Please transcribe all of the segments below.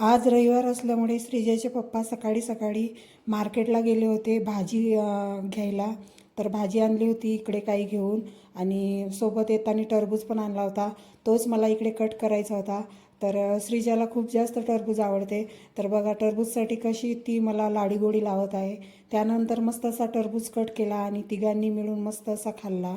आज रविवार असल्यामुळे श्रीजयचे पप्पा सकाळी सकाळी मार्केटला गेले होते भाजी घ्यायला. तर भाजी आणली होती इकडे काही घेऊन आणि सोबत येताना टरबूज पण आणला होता. तोच मला इकडे कट करायचा होता. तर श्रीजाला खूप जास्त टरबूज आवडते. तर बघा टरबूजसाठी कशी ती मला लाडीगोडी लावत आहे. त्यानंतर मस्त असा टरबूज कट केला आणि तिघांनी मिळून मस्त असा खाल्ला.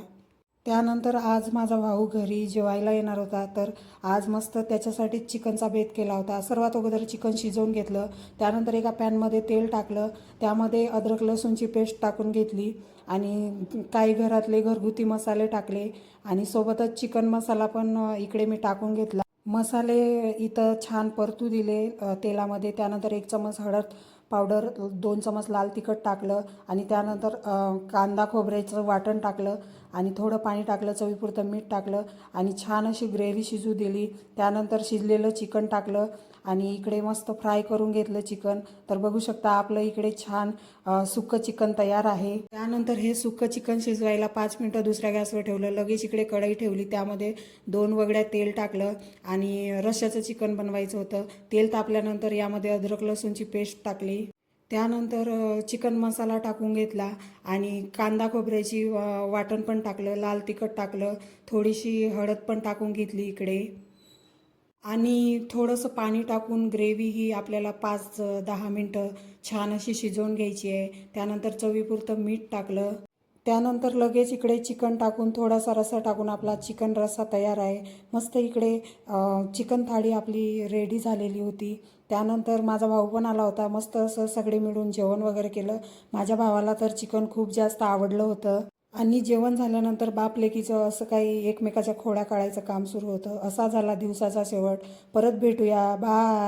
त्यानंतर आज माझा भाऊ घरी जेवायला येणार होता. तर आज मस्त त्याच्यासाठी चिकनचा बेत केला होता. सर्वात अगोदर चिकन शिजवून घेतलं. त्यानंतर एका पॅनमध्ये तेल टाकलं. त्यामध्ये अद्रक लसूणची पेस्ट टाकून घेतली आणि काही घरातले घरगुती मसाले टाकले आणि सोबतच चिकन मसाला पण इकडे मी टाकून घेतला. मसाले इथं छान परतू दिले तेलामध्ये. त्यानंतर 1 चमच हळद पावडर, 2 चमच लाल तिखट टाकलं आणि त्यानंतर कांदा खोबऱ्याचं वाटण टाकलं आणि थोडं पाणी टाकलं, चवीपुरतं मीठ टाकलं आणि छान अशी ग्रेव्ही शिजू दिली. त्यानंतर शिजलेलं चिकन टाकलं आणि इकडे मस्त फ्राय करून घेतलं चिकन. तर बघू शकता आपलं इकडे छान सुक्कं चिकन तयार आहे. त्यानंतर हे सुक्कं चिकन शिजवायला 5 मिनटं दुसऱ्या गॅसवर ठेवलं. लगेच इकडे कढई ठेवली. त्यामध्ये 2 वगड्या तेल टाकलं आणि रश्श्याचं चिकन बनवायचं होतं. तेल तापल्यानंतर यामध्ये अद्रक लसूणची पेस्ट टाकली. त्यानंतर चिकन मसाला टाकून घेतला आणि कांदा खोबऱ्याची वाटण पण टाकलं, लाल तिखट टाकलं, थोडीशी हळद पण टाकून घेतली इकडे आणि थोडंसं पाणी टाकून ग्रेव्ही ही आपल्याला 5-10 मिनटं छान अशी शिजवून घ्यायची आहे. त्यानंतर चवीपुरतं मीठ टाकलं. त्यानंतर लगेच इकडे चिकन टाकून थोडासा रस्सा टाकून आपला चिकन रस्सा तयार आहे. मस्त इकडे चिकन थाळी आपली रेडी झालेली होती. त्यानंतर माझा भाऊ पण आला होता. मस्त असं सगळे मिळून जेवण वगैरे केलं. माझ्या भावाला तर चिकन खूप जास्त आवडलं होतं आणि जेवण झाल्यानंतर बाप लेकीचं असं काही एकमेकाच्या खोड्या काढायचं काम सुरू होतं. असा झाला दिवसाचा शेवट. परत भेटूया. बाय.